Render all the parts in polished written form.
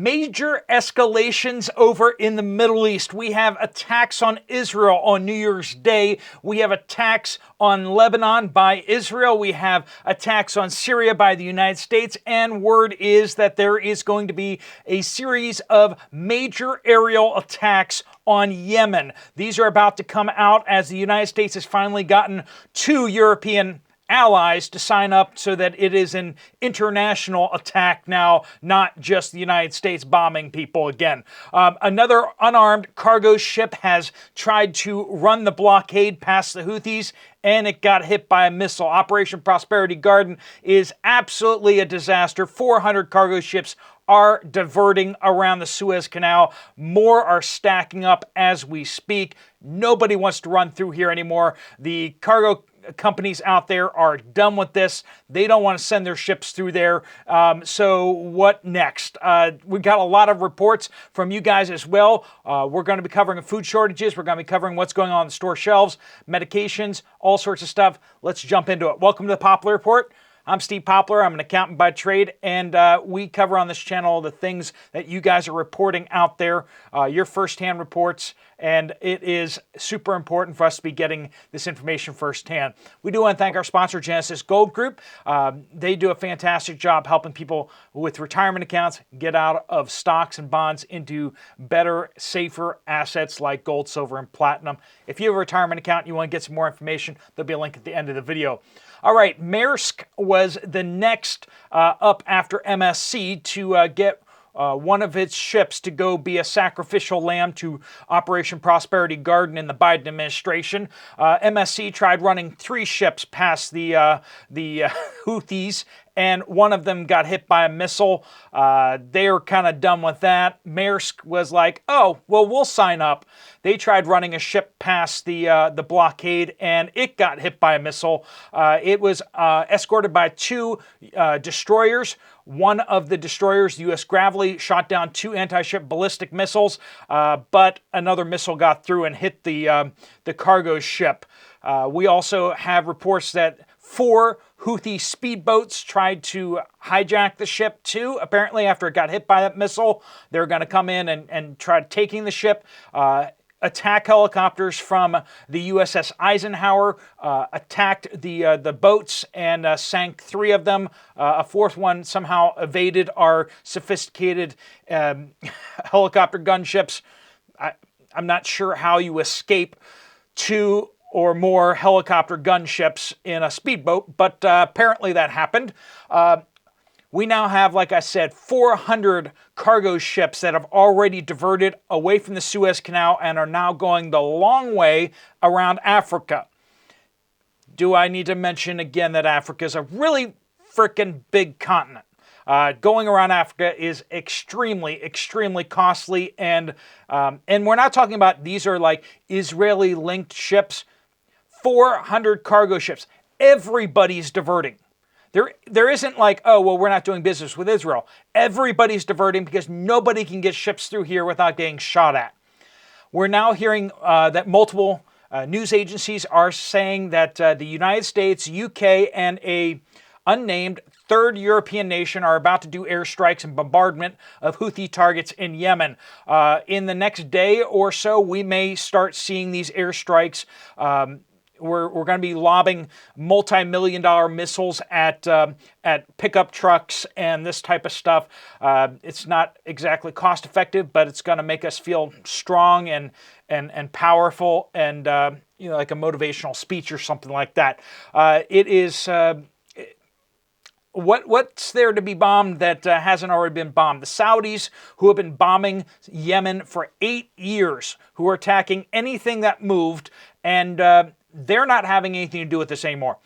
Major escalations over in the Middle East. We have attacks on Israel on New Year's Day. We have attacks on Lebanon by Israel. We have attacks on Syria by the United States. And word is that there is going to be a series of major aerial attacks on Yemen. These are about to come out as the United States has finally gotten two European allies to sign up so that it is an international attack now, not just the United States bombing people again. Another unarmed cargo ship has tried to run the blockade past the Houthis, and it got hit by a missile. Operation Prosperity Garden is absolutely a disaster. 400 cargo ships are diverting around the Suez Canal. More are stacking up as we speak. Nobody wants to run through here anymore. The cargo companies out there are done with this. They don't want to send their ships through there. So what next? We got a lot of reports from you guys as well. We're going to be covering food shortages. We're going to be covering what's going on the store shelves, medications, all sorts of stuff. Let's jump into it. Welcome to the Poplar Report. I'm Steve Poplar. I'm an accountant by trade, and we cover on this channel the things that you guys are reporting out there, your firsthand reports, and it is super important for us to be getting this information firsthand. We do want to thank our sponsor, Genesis Gold Group. They do a fantastic job helping people with retirement accounts get out of stocks and bonds into better, safer assets like gold, silver, and platinum. If you have a retirement account and you want to get some more information, there'll be a link at the end of the video. All right, Maersk was the next up after MSC to get one of its ships to go be a sacrificial lamb to Operation Prosperity Garden in the Biden administration. MSC tried running 3 ships past the Houthis, and one of them got hit by a missile. They were kind of done with that. Maersk was like, oh, well, we'll sign up. They tried running a ship past the blockade, and it got hit by a missile. It was escorted by 2 destroyers. One of the destroyers, the U.S. Gravely, shot down 2 anti-ship ballistic missiles, but another missile got through and hit the cargo ship. We also have reports that 4 Houthi speedboats tried to hijack the ship too. Apparently, after it got hit by that missile, they're going to come in and try taking the ship. Attack helicopters from the USS Eisenhower attacked the boats and sank 3 of them. A 4th one somehow evaded our sophisticated helicopter gunships. I'm not sure how you escape 2 or more helicopter gunships in a speedboat, but apparently that happened. We now have, like I said, 400 cargo ships that have already diverted away from the Suez Canal and are now going the long way around Africa. Do I need to mention again that Africa is a really freaking big continent? Going around Africa is extremely, extremely costly, and we're not talking about these are like Israeli-linked ships. 400 cargo ships. Everybody's diverting. There isn't like, oh, well, we're not doing business with Israel. Everybody's diverting because nobody can get ships through here without getting shot at. We're now hearing that multiple news agencies are saying that the United States, UK, and a unnamed 3rd European nation are about to do airstrikes and bombardment of Houthi targets in Yemen. In the next day or so, we may start seeing these airstrikes. We're going to be lobbing multi-million-dollar missiles at pickup trucks and this type of stuff. It's not exactly cost-effective, but it's going to make us feel strong and powerful and like a motivational speech or something like that. It is what's there to be bombed that hasn't already been bombed? The Saudis, who have been bombing Yemen for 8 years, who are attacking anything that moved, and they're not having anything to do with this anymore.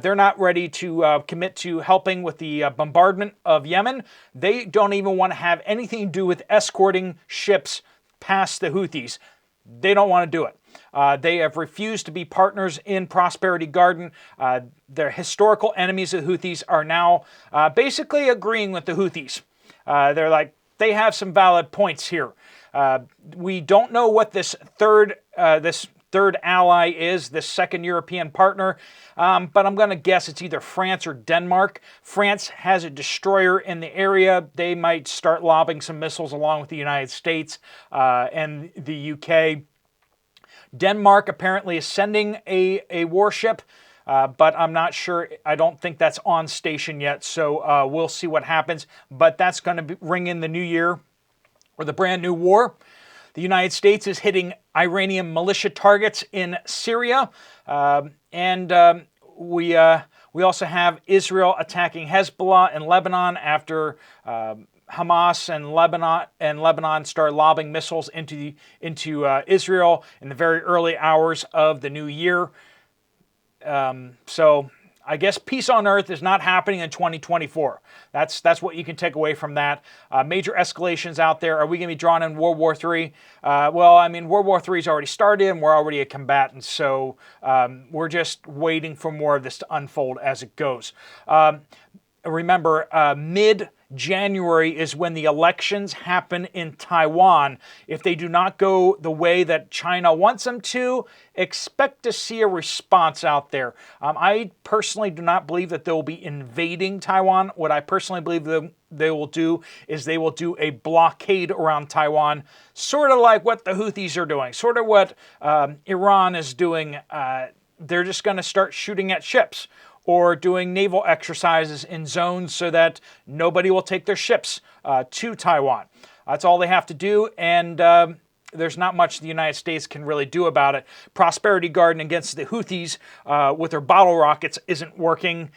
They're not ready to commit to helping with the bombardment of Yemen. They don't even want to have anything to do with escorting ships past the Houthis. They don't want to do it. They have refused to be partners in Prosperity Garden. Their historical enemies, the Houthis, are now basically agreeing with the Houthis. They're like, they have some valid points here. We don't know what this third ally is, this second European partner. But I'm going to guess it's either France or Denmark. France has a destroyer in the area. They might start lobbing some missiles along with the United States and the UK. Denmark apparently is sending a warship, but I'm not sure. I don't think that's on station yet, so we'll see what happens. But that's going to ring in the new year, or the brand new war. The United States is hitting Iranian militia targets in Syria, and we also have Israel attacking Hezbollah in Lebanon after Hamas and Lebanon started lobbing missiles into Israel in the very early hours of the new year. So I guess peace on earth is not happening in 2024. That's what you can take away from that. Major escalations out there. Are we going to be drawn in World War III? Well, I mean, World War III has already started, and we're already a combatant, so we're just waiting for more of this to unfold as it goes. Remember, mid-January is when the elections happen in Taiwan. If they do not go the way that China wants them to, expect to see a response out there. I personally do not believe that they will be invading Taiwan. What I personally believe they will do is they will do a blockade around Taiwan, sort of like what the Houthis are doing, sort of what Iran is doing. They're just going to start shooting at ships, or doing naval exercises in zones so that nobody will take their ships to Taiwan. That's all they have to do, and there's not much the United States can really do about it. Prosperity Garden against the Houthis with their bottle rockets isn't working.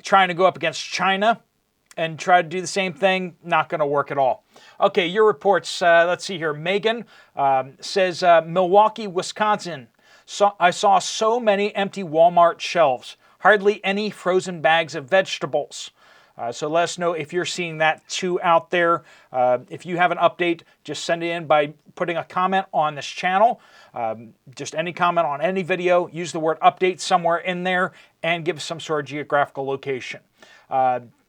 Trying to go up against China and try to do the same thing, not going to work at all. Okay, your reports. Let's see here. Megan says, Milwaukee, Wisconsin. I saw so many empty Walmart shelves. Hardly any frozen bags of vegetables. So let us know if you're seeing that too out there. If you have an update, just send it in by putting a comment on this channel. Just any comment on any video. Use the word update somewhere in there and give some sort of geographical location.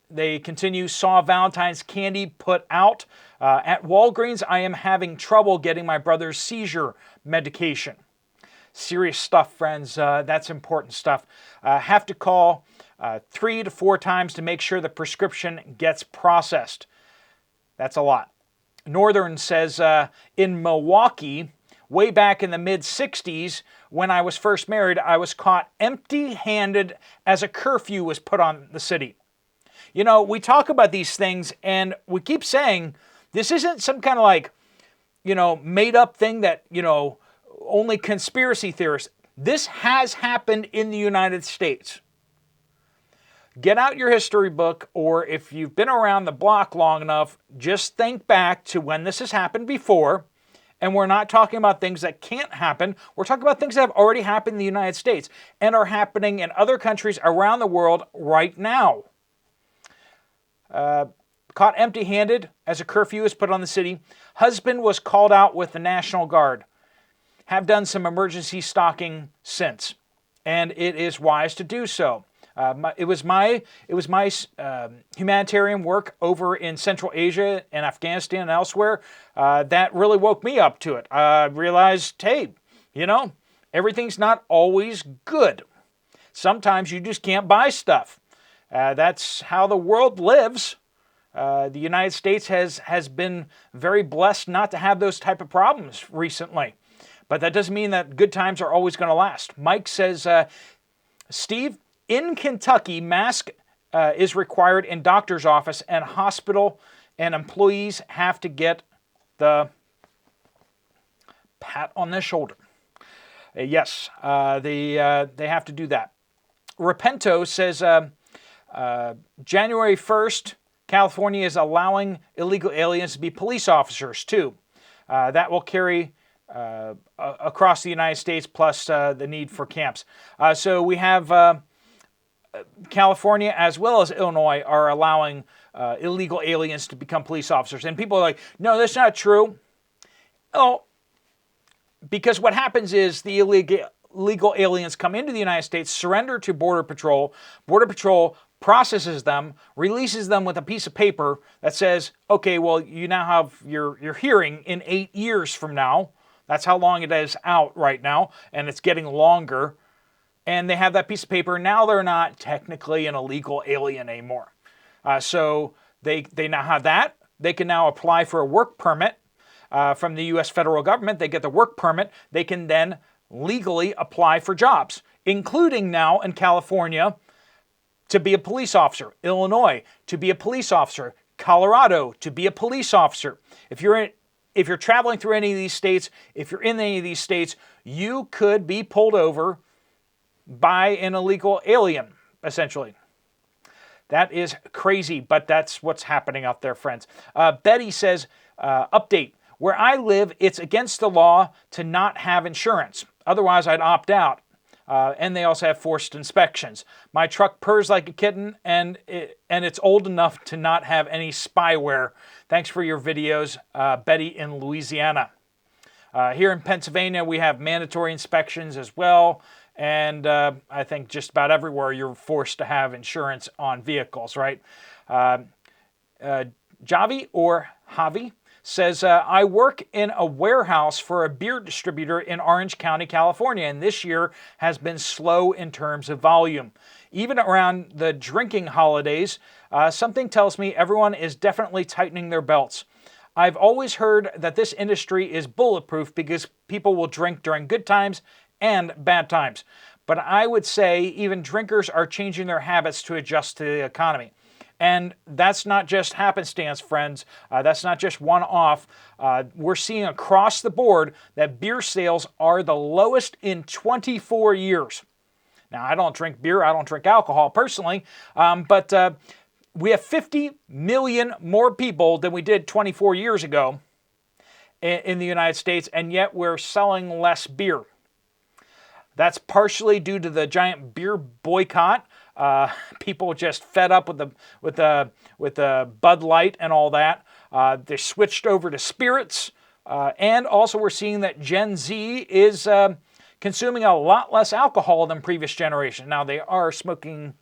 They continue, saw Valentine's candy put out. At Walgreens, I am having trouble getting my brother's seizure medication. Serious stuff, friends. That's important stuff. Have to call 3 to 4 times to make sure the prescription gets processed. That's a lot. Northern says, in Milwaukee, way back in the mid-'60s, when I was first married, I was caught empty-handed as a curfew was put on the city. You know, we talk about these things, and we keep saying this isn't some kind of like, made-up thing that, only conspiracy theorists. This has happened in the United States. Get out your history book, or if you've been around the block long enough, just think back to when this has happened before. And we're not talking about things that can't happen. We're talking about things that have already happened in the United States and are happening in other countries around the world right now. Caught empty-handed as a curfew is put on the city. Husband was called out with the National Guard. Have done some emergency stocking since, and it is wise to do so. It was my humanitarian work over in Central Asia and Afghanistan and elsewhere that really woke me up to it. I realized, hey, everything's not always good. Sometimes you just can't buy stuff. That's how the world lives. The United States has been very blessed not to have those type of problems recently. But that doesn't mean that good times are always going to last. Mike says, Steve, in Kentucky, mask is required in doctor's office and hospital, and employees have to get the pat on the shoulder. Yes, they have to do that. Repento says, January 1st, California is allowing illegal aliens to be police officers, too. That will carry across the United States, plus the need for camps. So we have California as well as Illinois are allowing illegal aliens to become police officers. And people are like, no, that's not true. Oh, because what happens is the illegal aliens come into the United States, surrender to Border Patrol. Border Patrol processes them, releases them with a piece of paper that says, okay, well, you now have your hearing in 8 years from now. That's how long it is out right now, and it's getting longer. And they have that piece of paper. Now they're not technically an illegal alien anymore. So they now have that. They can now apply for a work permit from the U.S. federal government. They get the work permit. They can then legally apply for jobs, including now in California to be a police officer, Illinois to be a police officer, Colorado to be a police officer. If you're traveling through any of these states, if you're in any of these states, you could be pulled over by an illegal alien, essentially. That is crazy, but that's what's happening out there, friends. Betty says, update, where I live, it's against the law to not have insurance. Otherwise, I'd opt out. And they also have forced inspections. My truck purrs like a kitten, and it's old enough to not have any spyware. Thanks for your videos, Betty in Louisiana. Here in Pennsylvania, we have mandatory inspections as well. And I think just about everywhere you're forced to have insurance on vehicles, right? Javi or Javi says, I work in a warehouse for a beer distributor in Orange County, California, and this year has been slow in terms of volume. Even around the drinking holidays, something tells me everyone is definitely tightening their belts. I've always heard that this industry is bulletproof because people will drink during good times and bad times. But I would say even drinkers are changing their habits to adjust to the economy. And that's not just happenstance, friends. That's not just one-off. We're seeing across the board that beer sales are the lowest in 24 years. Now, I don't drink beer. I don't drink alcohol personally. But we have 50 million more people than we did 24 years ago in the United States, and yet we're selling less beer. That's partially due to the giant beer boycott. People just fed up with the Bud Light and all that. They switched over to spirits, and also we're seeing that Gen Z is consuming a lot less alcohol than previous generation. Now they are smoking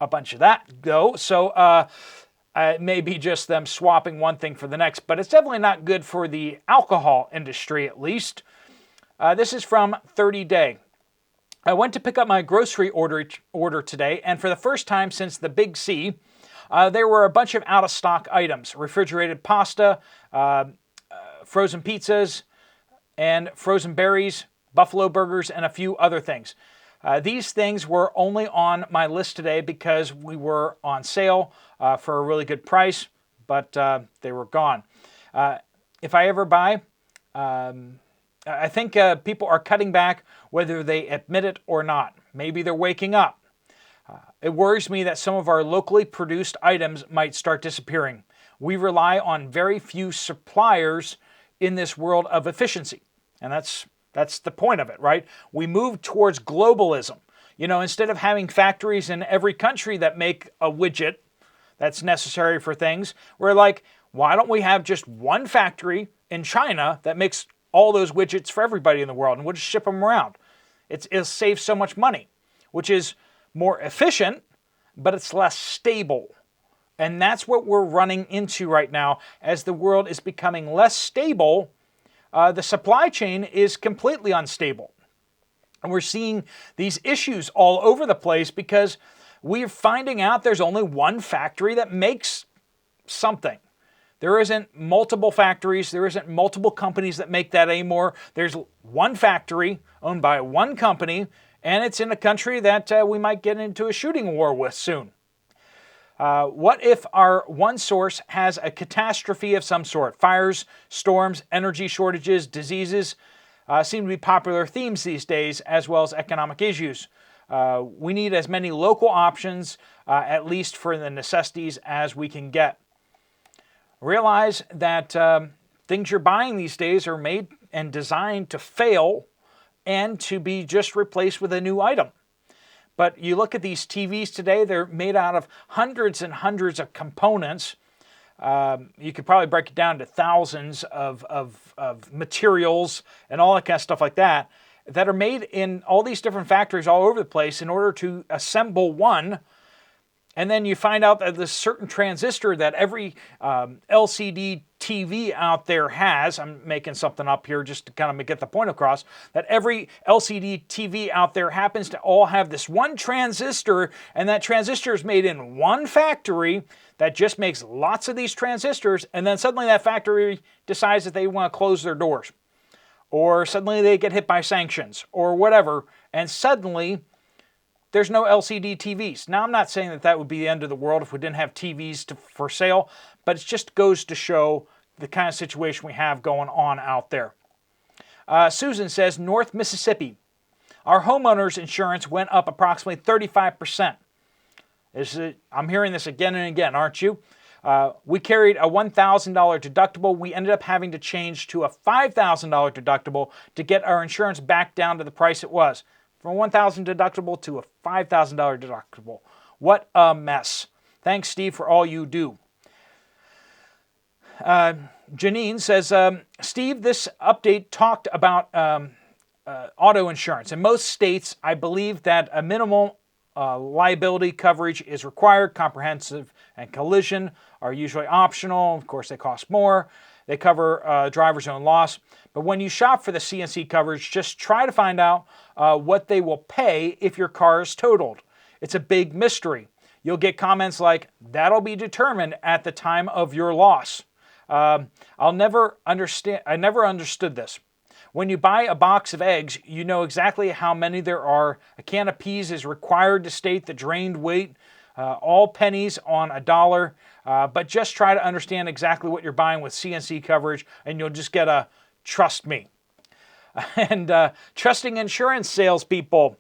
a bunch of that though, so it may be just them swapping one thing for the next, but it's definitely not good for the alcohol industry, at least. This is from 30 Day. I went to pick up my grocery order today, and for the first time since the Big C, there were a bunch of out-of-stock items. Refrigerated pasta, frozen pizzas, and frozen berries, buffalo burgers, and a few other things. These things were only on my list today because we were on sale for a really good price, but they were gone. If I ever buy... I think people are cutting back whether they admit it or not. Maybe they're waking up. It worries me that some of our locally produced items might start disappearing. We rely on very few suppliers in this world of efficiency. And that's the point of it, right? We move towards globalism. You know, instead of having factories in every country that make a widget that's necessary for things, we're like, why don't we have just one factory in China that makes all those widgets for everybody in the world, and we'll just ship them around. It'll save so much money, which is more efficient, but it's less stable. And that's what we're running into right now. As the world is becoming less stable, the supply chain is completely unstable. And we're seeing these issues all over the place because we're finding out there's only one factory that makes something. There isn't multiple factories. There isn't multiple companies that make that anymore. There's one factory owned by one company, and it's in a country that we might get into a shooting war with soon. What if our one source has a catastrophe of some sort? Fires, storms, energy shortages, diseases seem to be popular themes these days, as well as economic issues. We need as many local options, at least for the necessities, as we can get. Realize that things you're buying these days are made and designed to fail and to be just replaced with a new item. But you look at these TVs today, they're made out of hundreds and hundreds of components. You could probably break it down to thousands of materials and all that kind of stuff like that are made in all these different factories all over the place in order to assemble one. And then you find out that there's a certain transistor that every LCD TV out there has, I'm making something up here just to kind of get the point across, that every LCD TV out there happens to all have this one transistor, and that transistor is made in one factory that just makes lots of these transistors, and then suddenly that factory decides that they want to close their doors. Or suddenly they get hit by sanctions, or whatever, and suddenly there's no LCD TVs. Now, I'm not saying that that would be the end of the world if we didn't have TVs for sale, but it just goes to show the kind of situation we have going on out there. Susan says, North Mississippi. Our homeowners insurance went up approximately 35%. I'm hearing this again and again, aren't you? We carried a $1,000 deductible. We ended up having to change to a $5,000 deductible to get our insurance back down to the price it was. From a $1,000 deductible to a $5,000 deductible. What a mess. Thanks, Steve, for all you do. Janine says, Steve, this update talked about auto insurance. In most states, I believe that a minimal liability coverage is required. Comprehensive and collision are usually optional. Of course, they cost more. They cover driver's own loss. But when you shop for the CNC coverage, just try to find out what they will pay if your car is totaled. It's a big mystery. You'll get comments like, that'll be determined at the time of your loss. I never understood this. When you buy a box of eggs, you know exactly how many there are. A can of peas is required to state the drained weight. All pennies on $1. But just try to understand exactly what you're buying with CNC coverage, and you'll just get a trust me. And trusting insurance salespeople,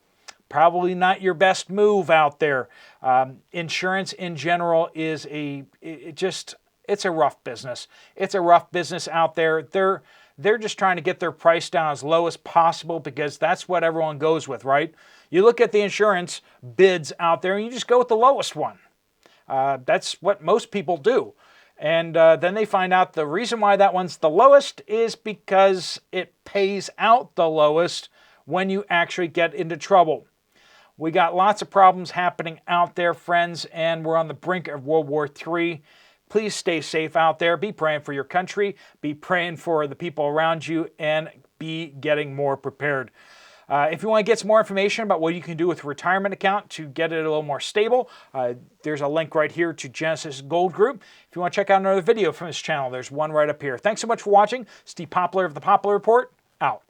probably not your best move out there. Insurance in general is it's a rough business. It's a rough business out there. They're just trying to get their price down as low as possible because that's what everyone goes with, right? You look at the insurance bids out there and you just go with the lowest one. That's what most people do. And then they find out the reason why that one's the lowest is because it pays out the lowest when you actually get into trouble. We got lots of problems happening out there, friends, and we're on the brink of World War III. Please stay safe out there. Be praying for your country. Be praying for the people around you, and be getting more prepared. If you want to get some more information about what you can do with a retirement account to get it a little more stable, there's a link right here to Genesis Gold Group. If you want to check out another video from this channel, there's one right up here. Thanks so much for watching. Steve Poplar of the Poplar Report, out.